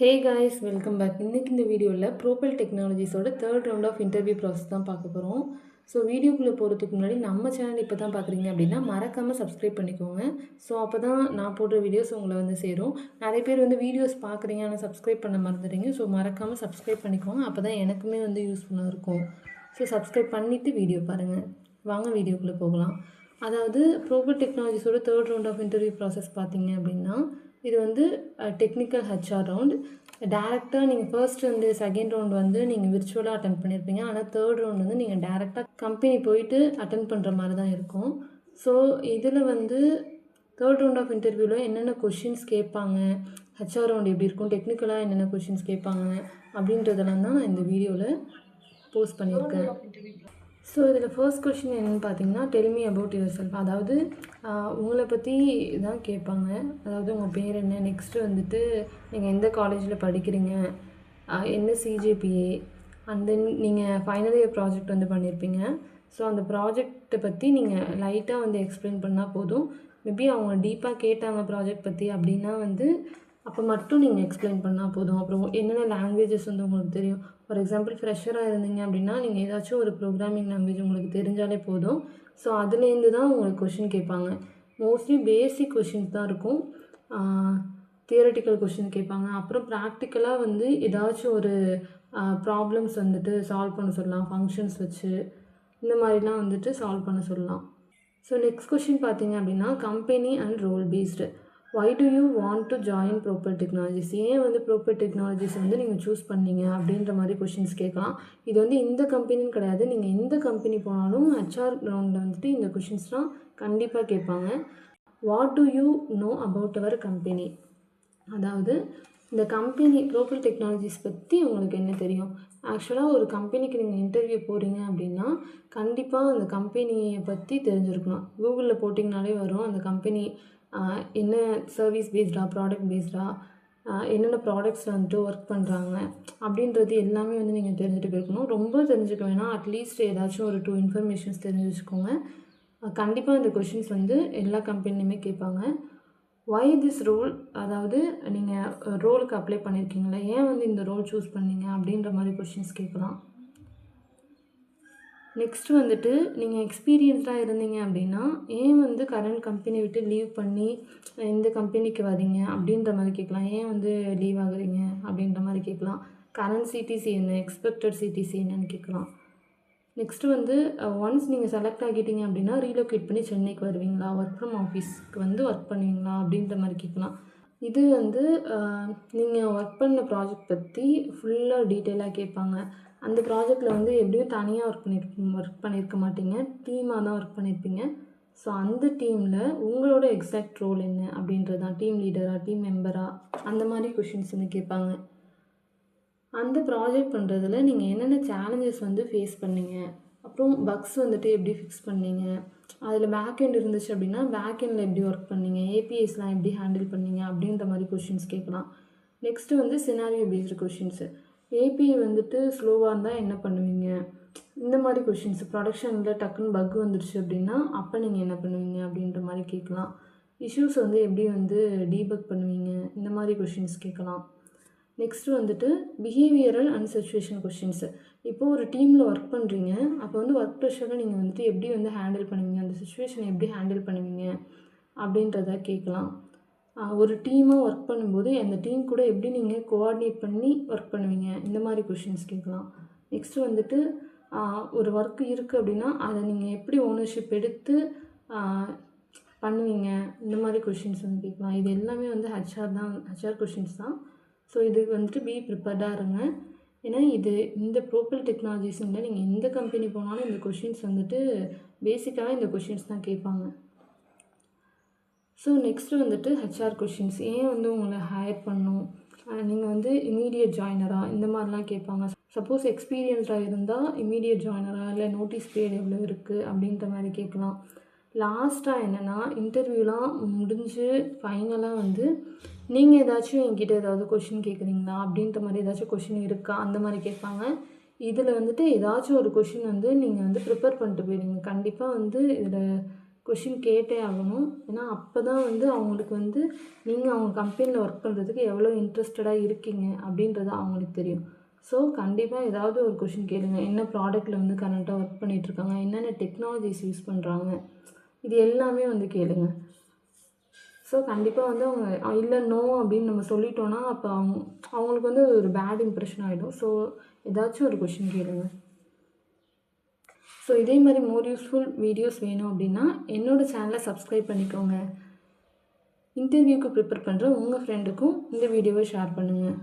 Hey guys, welcome back. இன்றைக்கி இந்த வீடியோவில் ப்ரோபெல் டெக்னாலஜிஸோட third round of interview process தான் பார்க்க போகிறோம். ஸோ வீடியோக்குள்ளே போகிறதுக்கு முன்னாடி நம்ம சேனல் இப்போ தான் பார்க்குறீங்க அப்படின்னா மறக்காமல் சப்ஸ்கிரைப் பண்ணிக்கோங்க. ஸோ அப்போ தான் நான் போடுற வீடியோஸ் உங்களை வந்து சேரும். நிறைய பேர் வந்து வீடியோஸ் பார்க்குறீங்க ஆனால் சப்ஸ்கிரைப் பண்ண மறந்துடுறீங்க. ஸோ மறக்காமல் சப்ஸ்கிரைப் பண்ணிக்கோங்க. அப்போ தான் எனக்குமே வந்து யூஸ்ஃபுல்லாக இருக்கும். ஸோ சப்ஸ்கிரைப் பண்ணிவிட்டு வீடியோ பாருங்கள். வாங்க வீடியோக்குள்ளே போகலாம். அதாவது ப்ரோபெல் டெக்னாலஜிஸோட third round of interview process பார்த்தீங்க அப்படின்னா இது வந்து டெக்னிக்கல் ஹெச்ஆர் ரவுண்ட். டேரெக்டாக நீங்கள் ஃபர்ஸ்ட் வந்து செகண்ட் ரவுண்ட் வந்து நீங்கள் விர்ச்சுவலாக அட்டன் பண்ணியிருப்பீங்க. ஆனால் தேர்ட் ரவுண்ட் வந்து நீங்கள் டேரெக்டாக கம்பெனி போயிட்டு அட்டன் பண்ணுற மாதிரி தான் இருக்கும். ஸோ இதில் வந்து தேர்ட் ரவுண்ட் ஆஃப் இன்டர்வியூவில் என்னென்ன கொஷின்ஸ் கேட்பாங்க, ஹெச்ஆர் ரவுண்ட் எப்படி இருக்கும், டெக்னிக்கலாக என்னென்ன கொஷின்ஸ் கேட்பாங்க அப்படின்றதெல்லாம் தான் நான் இந்த வீடியோவில் போஸ்ட் பண்ணியிருக்கேன். ஸோ இதில் ஃபர்ஸ்ட் கொஷின் என்னென்னு பார்த்தீங்கன்னா, tell me about your self. அதாவது உங்களை பற்றி தான் கேட்பாங்க. அதாவது உங்கள் பேர் என்ன, நெக்ஸ்ட்டு வந்துட்டு நீங்கள் எந்த காலேஜில் படிக்கிறீங்க, என்ன சிஜிபிஏ, அண்ட் தென் நீங்கள் ஃபைனல் இயர் ப்ராஜெக்ட் வந்து பண்ணியிருப்பீங்க. ஸோ அந்த ப்ராஜெக்டை பற்றி நீங்கள் லைட்டாக வந்து எக்ஸ்பிளைன் பண்ணால் போதும். மேபி அவங்க டீப்பாக கேட்டாங்க ப்ராஜெக்ட் பற்றி அப்படின்னா வந்து அப்போ மட்டும் நீங்கள் எக்ஸ்பிளைன் பண்ணால் போதும். அப்புறம் என்னென்ன லாங்குவேஜஸ் வந்து உங்களுக்கு தெரியும். ஃபார் எக்ஸாம்பிள் ஃப்ரெஷராக இருந்தீங்க அப்படின்னா நீங்கள் ஏதாச்சும் ஒரு ப்ரோக்ராமிங் லாங்குவேஜ் உங்களுக்கு தெரிஞ்சாலே போதும். ஸோ அதுலேருந்து தான் உங்களுக்கு கொஷின் கேட்பாங்க. மோஸ்ட்லி பேசிக் கொஷின்ஸ் தான் இருக்கும். தியரட்டிக்கல் கொஷின் கேட்பாங்க. அப்புறம் ப்ராக்டிக்கலாக வந்து ஏதாச்சும் ஒரு ப்ராப்ளம்ஸ் வந்துட்டு சால்வ் பண்ண சொல்லலாம். ஃபங்க்ஷன்ஸ் வச்சு இந்த மாதிரிலாம் வந்துட்டு சால்வ் பண்ண சொல்லலாம். ஸோ நெக்ஸ்ட் கொஷின் பார்த்தீங்க அப்படின்னா, company and role based. why do you want to join Propel Technologies? ஏன் வந்து ப்ரோபெல் டெக்னாலஜிஸ் வந்து நீங்கள் சூஸ் பண்ணீங்க அப்படின்ற மாதிரி கொஷின்ஸ் கேட்கலாம். இது வந்து இந்த கம்பெனின்னு கிடையாது. நீங்கள் எந்த கம்பெனி போனாலும் ஹெச்ஆர் ரவுண்டில் வந்துட்டு இந்த கொஷின்ஸ்லாம் கண்டிப்பாக கேட்பாங்க. What do you know about our company? அதாவது இந்த கம்பெனி ப்ரோபெல் டெக்னாலஜிஸ் பற்றி உங்களுக்கு என்ன தெரியும்? ஆக்சுவலாக ஒரு கம்பெனிக்கு நீங்கள் இன்டர்வியூ போகிறீங்க அப்படின்னா கண்டிப்பாக அந்த கம்பெனியை பற்றி தெரிஞ்சிருக்கணும். கூகுளில் போட்டிங்கனாலே வரும் அந்த கம்பெனி என்ன சர்வீஸ் பேஸ்டாக, ப்ராடக்ட் பேஸ்டாக, என்னென்ன ப்ராடக்ட்ஸில் வந்துட்டு ஒர்க் பண்ணுறாங்க அப்படின்றது எல்லாமே வந்து நீங்கள் தெரிஞ்சுட்டு போயிருக்கணும். ரொம்ப தெரிஞ்சுக்க வேணாம், அட்லீஸ்ட் ஏதாச்சும் ஒரு 2 இன்ஃபர்மேஷன்ஸ் தெரிஞ்சு வச்சுக்கோங்க. கண்டிப்பாக இந்த கொஷின்ஸ் வந்து எல்லா கம்பெனிலையுமே கேட்பாங்க. Why this role? அதாவது நீங்கள் ரோலுக்கு அப்ளை பண்ணியிருக்கீங்களா, ஏன் வந்து இந்த ரோல் சூஸ் பண்ணீங்க அப்படின்ற மாதிரி கொஷின்ஸ் கேட்கலாம். நெக்ஸ்ட்டு வந்துட்டு நீங்கள் எக்ஸ்பீரியன்ஸ்டாக இருந்தீங்க அப்படின்னா ஏன் வந்து கரண்ட் கம்பெனி விட்டு லீவ் பண்ணி இந்த கம்பெனிக்கு வரீங்க அப்படின்ற மாதிரி கேட்கலாம். ஏன் வந்து லீவ் ஆகுறீங்க அப்படின்ற மாதிரி கேட்கலாம். கரண்ட் சிடிசி என்ன, எக்ஸ்பெக்டட் சிடிசி என்னன்னு கேட்கலாம். நெக்ஸ்ட்டு வந்து ஒன்ஸ் நீங்கள் செலக்ட் ஆகிட்டீங்க அப்படின்னா ரீலோகேட் பண்ணி சென்னைக்கு வருவீங்களா, ஒர்க் ஃப்ரம் ஆஃபீஸ்க்கு வந்து ஒர்க் பண்ணுவீங்களா அப்படின்ற மாதிரி கேட்கலாம். இது வந்து நீங்கள் ஒர்க் பண்ண ப்ராஜெக்ட் பற்றி ஃபுல்லாக டீட்டெயிலாக கேட்பாங்க. அந்த ப்ராஜெக்டில் வந்து எப்படியும் தனியாக ஒர்க் பண்ணியிருக்க மாட்டீங்க, டீமாக தான் ஒர்க் பண்ணியிருப்பீங்க. ஸோ அந்த டீமில் உங்களோட எக்ஸாக்ட் ரோல் என்ன அப்படின்றது தான். டீம் லீடரா, டீம் மெம்பரா, அந்த மாதிரி கொஷின்ஸ் வந்து கேட்பாங்க. அந்த ப்ராஜெக்ட் பண்ணுறதுல நீங்கள் என்னென்ன சேலஞ்சஸ் வந்து ஃபேஸ் பண்ணீங்க, அப்புறம் பக்ஸ் வந்துட்டு எப்படி ஃபிக்ஸ் பண்ணீங்க, அதில் பேக்எண்ட் இருந்துச்சு அப்படின்னா பேக்எண்டில் எப்படி ஒர்க் பண்ணீங்க, ஏபிஎஸ்லாம் எப்படி ஹேண்டில் பண்ணீங்க அப்படின்ற மாதிரி கொஷின்ஸ் கேட்கலாம். நெக்ஸ்ட்டு வந்து சினாரியோ பேஸ்டு கொஷின்ஸு. ஏபிஐ வந்துட்டு ஸ்லோவாக இருந்தால் என்ன பண்ணுவீங்க, இந்த மாதிரி கொஷின்ஸ். ப்ரொடக்ஷனில் டக்குன்னு பக் வந்துடுச்சு அப்படின்னா அப்போ நீங்கள் என்ன பண்ணுவீங்க அப்படின்ற மாதிரி கேட்கலாம். இஷ்யூஸ் வந்து எப்படி வந்து டீபக் பண்ணுவீங்க, இந்த மாதிரி கொஷின்ஸ் கேட்கலாம். நெக்ஸ்ட்டு வந்துட்டு பிஹேவியரல் அண்ட் சிச்சுவேஷன் கொஷின்ஸு. இப்போது ஒரு டீமில் ஒர்க் பண்ணுறீங்க, அப்போ வந்து ஒர்க் ப்ரெஷரை நீங்கள் வந்துட்டு எப்படி வந்து ஹேண்டில் பண்ணுவீங்க, அந்த சிச்சுவேஷனை எப்படி ஹேண்டில் பண்ணுவீங்க அப்படின்றத கேட்கலாம். ஒரு டீமாக ஒர்க் பண்ணும்போது அந்த டீம் கூட எப்படி நீங்கள் கோஆர்டினேட் பண்ணி ஒர்க் பண்ணுவீங்க, இந்த மாதிரி கொஷின்ஸ் கேட்கலாம். நெக்ஸ்ட்டு வந்துட்டு ஒரு ஒர்க் இருக்குது அப்படின்னா அதை நீங்கள் எப்படி ஓனர்ஷிப் எடுத்து பண்ணுவீங்க, இந்த மாதிரி கொஷின்ஸ் வந்து கேட்கலாம். இது எல்லாமே வந்து ஹெச்ஆர் கொஷின்ஸ் தான். ஸோ இதுக்கு வந்துட்டு பி ப்ரிப்பேர்டாக இருங்க. ஏன்னா இந்த ப்ரோபெல் டெக்னாலஜிஸில் நீங்கள் எந்த கம்பெனி போனாலும் இந்த கொஷின்ஸ் வந்துட்டு பேசிக்காக இந்த கொஷின்ஸ் தான் கேட்பாங்க. ஸோ நெக்ஸ்ட்டு வந்துட்டு ஹெச்ஆர் கொஷின்ஸ். ஏன் வந்து உங்களை ஹையர் பண்ணணும், நீங்கள் வந்து இமீடியட் ஜாயினராக, இந்த மாதிரிலாம் கேட்பாங்க. சப்போஸ் எக்ஸ்பீரியன்ஸ்டாக இருந்தால் இமீடியட் ஜாயினராக, இல்லை நோட்டீஸ் பீரியட் எவ்வளோ இருக்குது அப்படின்ற மாதிரி கேட்கலாம். லாஸ்ட்டாக என்னென்னா இன்டர்வியூலாம் முடிஞ்சு ஃபைனலாக வந்து நீங்கள் ஏதாச்சும் என்கிட்ட ஏதாவது கொஷின் கேட்குறீங்களா அப்படின்ற மாதிரி ஏதாச்சும் கொஷின் இருக்கா, அந்த மாதிரி கேட்பாங்க. இதில் வந்துட்டு ஏதாச்சும் ஒரு கொஷின் வந்து நீங்கள் வந்து ப்ரிப்பேர் பண்ணிட்டு போயிடுங்க. கண்டிப்பாக வந்து இதில் கொஷின் கேட்டே ஆகணும். ஏன்னா அப்போ தான் வந்து அவங்களுக்கு வந்து நீங்கள் அவங்க கம்பெனியில் ஒர்க் பண்ணுறதுக்கு எவ்வளோ இன்ட்ரெஸ்டடாக இருக்கீங்க அப்படின்றது அவங்களுக்கு தெரியும். ஸோ கண்டிப்பாக ஏதாவது ஒரு கொஷின் கேளுங்க. என்ன ப்ராடக்ட்டில் வந்து கரண்ட்டாக ஒர்க் பண்ணிகிட்ருக்காங்க, என்னென்ன டெக்னாலஜிஸ் யூஸ் பண்ணுறாங்க, இது எல்லாமே வந்து கேளுங்க. ஸோ கண்டிப்பாக வந்து அவங்க இல்லை நோ அப்படின்னு நம்ம சொல்லிட்டோன்னா அப்போ அவங்களுக்கு வந்து ஒரு பேட் இம்ப்ரெஷன் ஆகிடும். ஸோ ஏதாச்சும் ஒரு கொஷின் கேளுங்க. ஸோ இதே மாதிரி மோர் யூஸ்ஃபுல் வீடியோஸ் வேணும் அப்படின்னா என்னோடய சேனலை சப்ஸ்கிரைப் பண்ணிக்கோங்க. இன்டர்வியூக்கு ப்ரிப்பேர் பண்ணுற உங்கள் ஃப்ரெண்டுக்கும் இந்த வீடியோவை ஷேர் பண்ணுங்கள்.